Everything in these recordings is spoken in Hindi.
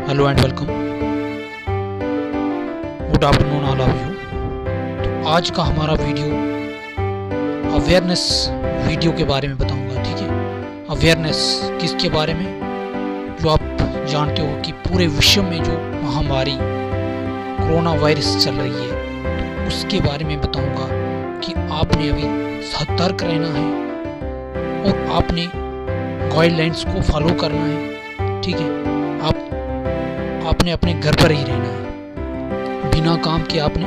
Hello and welcome, good afternoon all of you. तो आज का हमारा वीडियो अवेयरनेस वीडियो के बारे में बताऊंगा। ठीक है, अवेयरनेस किसके बारे में? जो आप जानते हो कि पूरे विश्व में जो महामारी कोरोना वायरस चल रही है, तो उसके बारे में बताऊंगा कि आपने अभी सतर्क रहना है और आपने गाइडलाइंस को फॉलो करना है। ठीक है, आपने अपने घर पर ही रहना है, बिना काम के आपने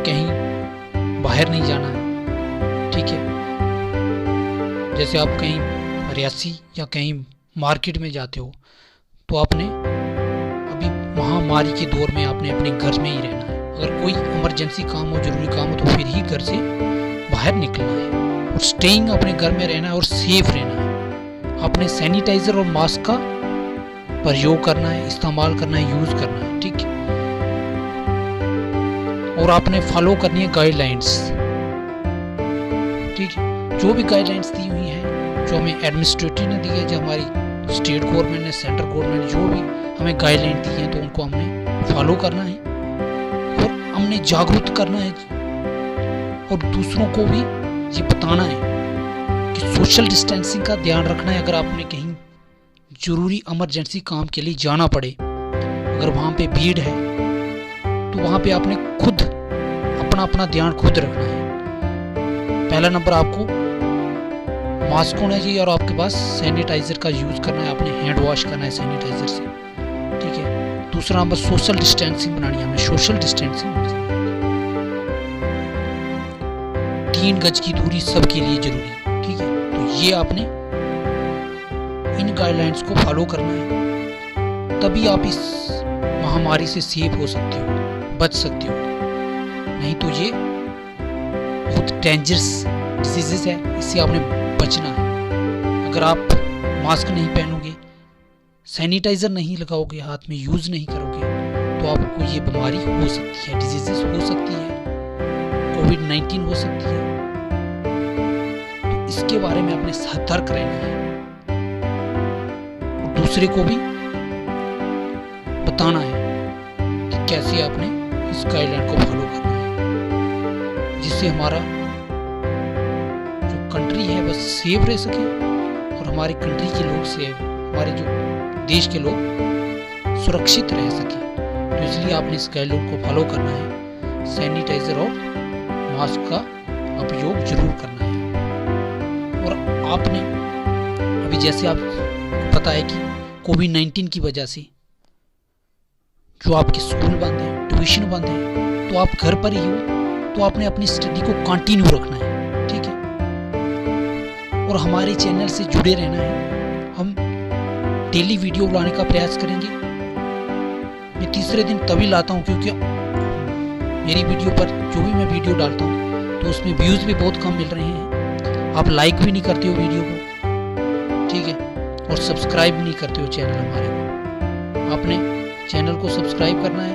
कहीं बाहर नहीं जाना है। ठीक है, जैसे आप कहीं रियासी या कहीं मार्केट में जाते हो तो आपने अभी महामारी के दौर में आपने अपने घर में ही रहना है। अगर कोई इमरजेंसी काम हो, जरूरी काम हो, तो फिर ही घर से बाहर निकलना है और स्टेइंग अपने घर में रहना है और सेफ रहना है। आपने सैनिटाइजर और मास्क का प्रयोग करना है, इस्तेमाल करना है, यूज करना है। ठीक है, और आपने फॉलो करनी है गाइडलाइंस। ठीक है, जो भी गाइडलाइंस दी हुई है, जो हमें एडमिनिस्ट्रेटिव ने दी है, जो हमारी स्टेट गवर्नमेंट ने, सेंट्रल गवर्नमेंट ने जो भी हमें गाइडलाइन दी है, तो उनको हमने फॉलो करना है और हमने जागरूक करना है और दूसरों को भी ये बताना है कि सोशल डिस्टेंसिंग का ध्यान रखना है। अगर आपने कहीं जरूरी इमरजेंसी काम के लिए जाना पड़े, अगर वहाँ पे भीड़ है, तो वहाँ पे आपने खुद अपना ध्यान खुद रखना है। पहला नंबर आपको मास्क होना चाहिए और आपके पास सैनिटाइजर का यूज करना है, आपने हैंड वॉश करना है सैनिटाइजर से। ठीक है, दूसरा नंबर सोशल डिस्टेंसिंग बनानी है, हमें सोशल डिस्टेंसिंग 3 गज की दूरी सबके लिए जरूरी। ठीक है, तो ये आपने इन गाइडलाइंस को फॉलो करना है, तभी आप इस महामारी से सेफ हो सकते हो, बच सकते हो। नहीं तो ये बहुत डेंजरस डिजीजेस है, इससे आपने बचना है। अगर आप मास्क नहीं पहनोगे, सैनिटाइजर नहीं लगाओगे, हाथ में यूज नहीं करोगे, तो आपको ये बीमारी हो सकती है, डिजीजेस हो सकती है, कोविड-19 हो सकती है। तो इसके बारे में आपने सतर्क रहना है, दूसरे को भी बताना है कि कैसे आपने इस गाइडलाइन को फॉलो करना है, जिससे हमारा जो कंट्री है वह सेफ रह सके और हमारी कंट्री के लोग सेफ, हमारे जो देश के लोग सुरक्षित रह सके। तो इसलिए आपने इस गाइडलाइन को फॉलो करना है, सैनिटाइजर और मास्क का उपयोग जरूर करना है। और आपने अभी जैसे आप पता है कि कोविड-19 की वजह से जो आपके स्कूल बंद है, ट्यूशन बंद है, तो आप घर पर ही हो, तो आपने अपनी स्टडी को कंटिन्यू रखना है। ठीक है, और हमारे चैनल से जुड़े रहना है। हम डेली वीडियो लाने का प्रयास करेंगे। मैं तीसरे दिन तभी लाता हूँ क्योंकि मेरी वीडियो पर जो भी मैं वीडियो डालता हूँ तो उसमें व्यूज भी बहुत कम मिल रहे हैं। आप लाइक भी नहीं करते हो वीडियो को। ठीक है, और सब्सक्राइब नहीं करते हो चैनल हमारे को। आपने चैनल को सब्सक्राइब करना है।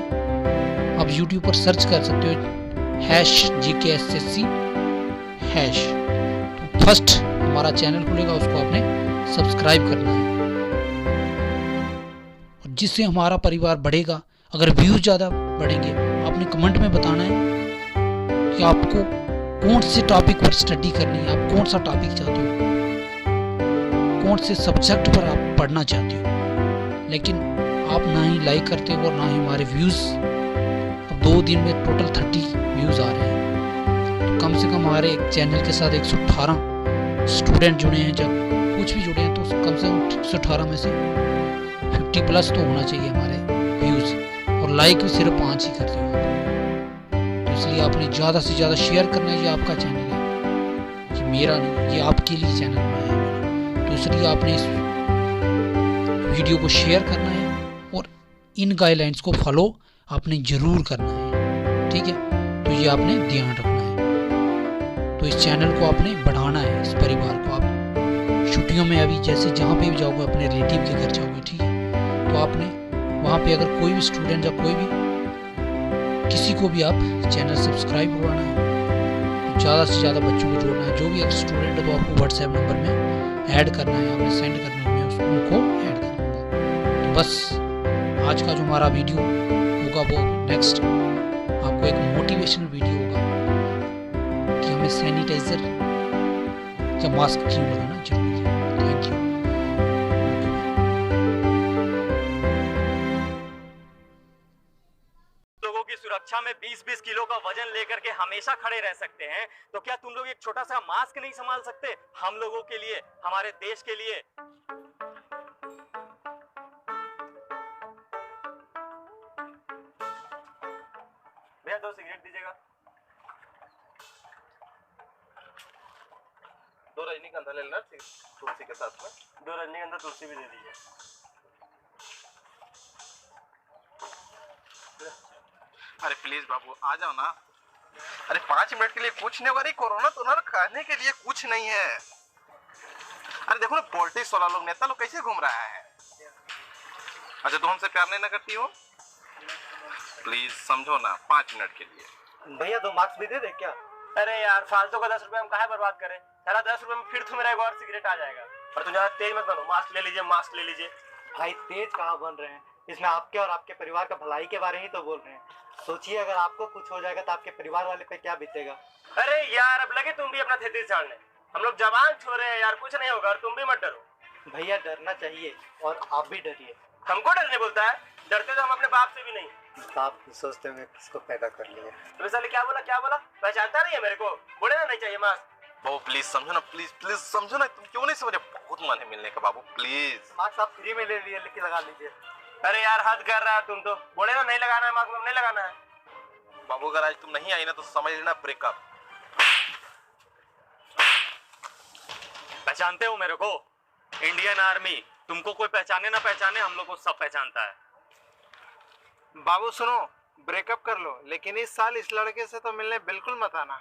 आप YouTube पर सर्च कर सकते हो #GKSSC#। तो फर्स्ट हमारा चैनल खुलेगा, उसको आपने सब्सक्राइब करना है, और जिससे हमारा परिवार बढ़ेगा। अगर व्यूज ज़्यादा बढ़ेंगे, आपने कमेंट में बताना है कि आपको कौन से टॉपिक पर स्टडी करनी है, आप कौन सा टॉपिक चाहते हो, कौन से सब्जेक्ट पर आप पढ़ना चाहते हो। लेकिन आप ना ही लाइक करते हो और ना ही हमारे व्यूज़। अब 2 दिन में टोटल 30 व्यूज़ आ रहे हैं, तो कम से कम हमारे चैनल के साथ 118 स्टूडेंट जुड़े हैं। जब कुछ भी जुड़े हैं तो कम से कम 118 में से 50 प्लस तो होना चाहिए हमारे व्यूज़, और लाइक भी सिर्फ 5 ही करते हो। तो इसलिए आपने ज़्यादा से ज़्यादा शेयर करना है। ये आपका चैनल है, ये मेरा नहीं, ये आपके लिए चैनल बनाया है। तो इसलिए आपने इस वीडियो को शेयर करना है और इन गाइडलाइंस को फॉलो आपने जरूर करना है। ठीक है, तो ये आपने ध्यान रखना है। तो इस चैनल को आपने बढ़ाना है, इस परिवार को। आप छुट्टियों में अभी जैसे जहाँ पे भी जाओगे, अपने रिलेटिव के घर जाओगे, ठीक है, तो आपने वहाँ पे अगर कोई भी स्टूडेंट या कोई भी किसी को भी आप चैनल सब्सक्राइब करवाना है, ज़्यादा से ज़्यादा बच्चों को जोड़ना है। जो भी अगर स्टूडेंट है तो आपको व्हाट्सएप नंबर में ऐड करना है, आपने सेंड करना है, मैं उनको ऐड कर दूँगा। तो बस आज का जो हमारा वीडियो होगा वो नेक्स्ट आपको एक मोटिवेशन वीडियो होगा कि हमें सैनिटाइजर या मास्क क्यों लगाना जरूरी है। Thank you. लोगों की सुरक्षा में 20-20 किलो का वजन लेकर के हमेशा खड़े रह सकते हैं, तो क्या तुम लोग एक छोटा सा मास्क नहीं संभाल सकते हम लोगों के लिए, हमारे देश के लिए? भैया 2 सिगरेट दीजिएगा। 2 रजनीगंधा ले लेना तुलसी के साथ में। 2 रजनीगंधा तुलसी भी दे दीजिए। अरे प्लीज बाबू आ जाओ ना। अरे 5 मिनट के लिए कुछ नहीं होगा। अरे कोरोना तो ना खाने के लिए कुछ नहीं है। अरे देखो ना पॉलिटिक्स वाला लोग, नेता लोग कैसे घूम रहा है। अच्छा तुम हमसे प्यार नहीं ना करती हो? प्लीज समझो ना 5 मिनट के लिए। भैया 2 मास्क भी दे दे क्या? अरे यार फालतू का 10 रुपए हम काहे बर्बाद करें? सारा 10 रुपए में फिर तो मेरा एक और सिगरेट आ जाएगा। और तुम ज्यादा तेज मत बनो। मास्क ले लीजिए, मास्क ले लीजिए। भाई तेज कहाँ बन रहे हैं, इसमें आपके और आपके परिवार का भलाई के बारे ही तो बोल रहे हैं। सोचिए अगर आपको कुछ हो जाएगा तो आपके परिवार वाले पे क्या बीतेगा। अरे यार अब लगे तुम भी अपना थेती छाड़ने। हम लोग जवान छोरे हैं यार, कुछ नहीं होगा और तुम भी मत डरो। भैया डरना चाहिए और आप भी डरिए। हमको डरने बोलता है? डरते तो हम अपने बाप से भी नहीं। आप सोचते होंगे किसको पैदा कर लिया। तो साले क्या बोला? पहचानता नहीं है मेरे को? बोले ना नहीं चाहिए मास्क। बाबू प्लीज समझो ना, प्लीज समझो ना। तुम क्यों नहीं समझ रहे? बहुत मन है मिलने का बाबू, प्लीज। मास्क आप फ्री में ले लिए, लेके लगा लीजिए। अरे यार हद कर रहा है तुम तो। बोले ना नहीं लगाना है मास्क, नहीं लगाना है। बाबू अगर आज तुम नहीं आई ना तो समझ लेना ब्रेकअप। पहचानते हो मेरे को? Indian army. तुमको कोई पहचाने ना पहचाने, हम लोग को सब पहचानता है। बाबू सुनो, ब्रेकअप कर लो, लेकिन इस साल इस लड़के से तो मिलने बिल्कुल मत आना।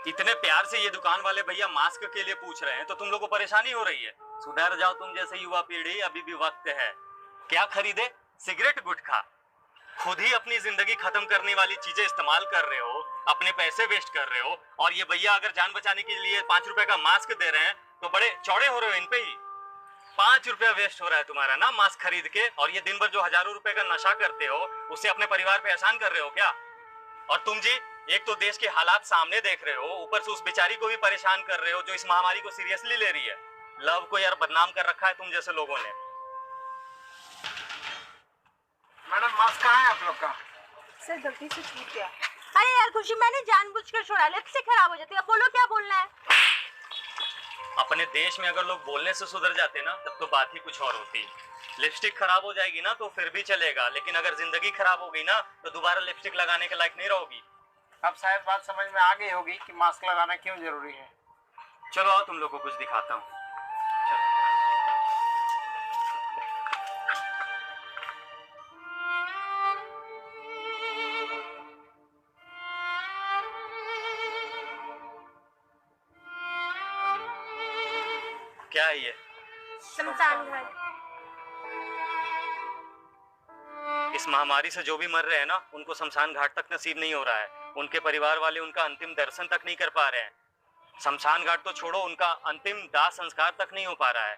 इतने प्यार से ये दुकान वाले भैया मास्क के लिए पूछ रहे हैं तो तुम लोग को परेशानी हो रही है। सुधर जाओ तुम जैसे युवा पीढ़ी, अभी भी वक्त है। क्या खरीदे? सिगरेट गुटखा। खुद ही अपनी जिंदगी खत्म करने वाली चीजें इस्तेमाल कर रहे हो, अपने पैसे वेस्ट कर रहे हो, और ये भैया अगर जान बचाने के लिए 5 रुपए का मास्क दे रहे हैं तो बड़े चौड़े हो रहे हो इन पे ही। 5 रुपया वेस्ट हो रहा है तुम्हारा ना मास्क खरीद के, और ये दिन भर जो हजारों रुपए का नशा करते हो उससे अपने परिवार पे एहसान कर रहे हो क्या? और तुम जी एक तो देश के हालात सामने देख रहे हो, ऊपर से उस बेचारी को भी परेशान कर रहे हो जो इस महामारी को सीरियसली ले रही है। लव को यार बदनाम कर रखा है तुम जैसे लोगों ने। मैडम मास्क कहाँ है आप लोग का? सर गलती से छूट गया। अरे यार खुशी, मैंने जानबूझकर छोड़ा, लिपस्टिक खराब हो जाती है। अब बोलो क्या बोलना है। अपने देश में अगर लोग बोलने से सुधर जाते ना तब तो बात ही कुछ और होती। लिपस्टिक खराब हो जाएगी ना तो फिर भी चलेगा, लेकिन अगर जिंदगी खराब हो गई ना तो दोबारा लिपस्टिक लगाने के लायक नहीं रहोगी। अब शायद बात समझ में आ गई होगी कि मास्क लगाना क्यों जरूरी है। चलो आओ तुम लोग को कुछ दिखाता हूँ। क्या है ये? शमशान घाट। इस महामारी से जो भी मर रहे हैं ना उनको शमशान घाट तक नसीब नहीं हो रहा है। उनके परिवार वाले उनका अंतिम दर्शन तक नहीं कर पा रहे हैं। शमशान घाट तो छोड़ो, उनका अंतिम दाह संस्कार तक नहीं हो पा रहा है।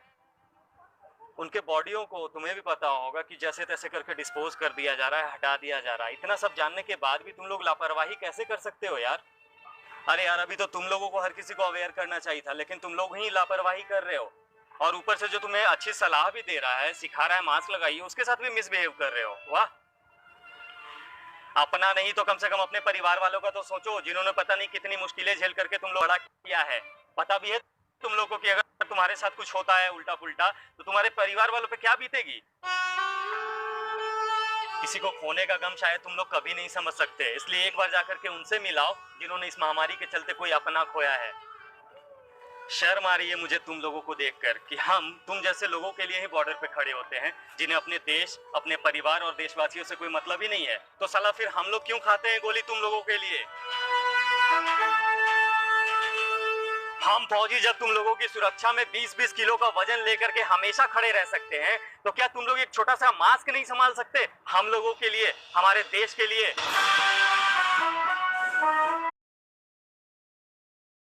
उनके बॉडियों को तुम्हें भी पता होगा कि जैसे तैसे करके डिस्पोज कर दिया जा रहा है, हटा दिया जा रहा है। इतना सब जानने के बाद भी तुम लोग लापरवाही कैसे कर सकते हो यार? अरे यार अभी तो तुम लोगों को हर किसी को अवेयर करना चाहिए था, लेकिन तुम लोग ही लापरवाही कर रहे हो। और ऊपर से जो तुम्हें अच्छी सलाह भी दे रहा है, सिखा रहा है मास्क लगाइए, उसके साथ भी मिसबिहेव कर रहे हो। वाह, अपना नहीं तो कम से कम अपने परिवार वालों का तो सोचो, जिन्होंने पता नहीं कितनी मुश्किलें झेल करके तुम लोग बड़ा किया है। पता भी है तुम लोगों को कि अगर तुम्हारे साथ कुछ होता है उल्टा पुल्टा तो तुम्हारे परिवार वालों पे क्या बीतेगी। किसी को खोने का गम शायद तुम लोग कभी नहीं समझ सकते, इसलिए एक बार जाकर के उनसे मिलाओ जिन्होंने इस महामारी के चलते कोई अपना खोया है। शर्म आ रही है मुझे तुम लोगों को देखकर कि हम तुम जैसे लोगों के लिए ही बॉर्डर पे खड़े होते हैं, जिन्हें अपने देश, अपने परिवार और देशवासियों से कोई मतलब ही नहीं है। तो साला फिर हम लोग क्यों खाते हैं गोली तुम लोगों के लिए? हम फौजी जब तुम लोगों की सुरक्षा में 20-20 किलो का वजन लेकर के हमेशा खड़े रह सकते हैं, तो क्या तुम लोग एक छोटा सा मास्क नहीं संभाल सकते हम लोगों के लिए, हमारे देश के लिए?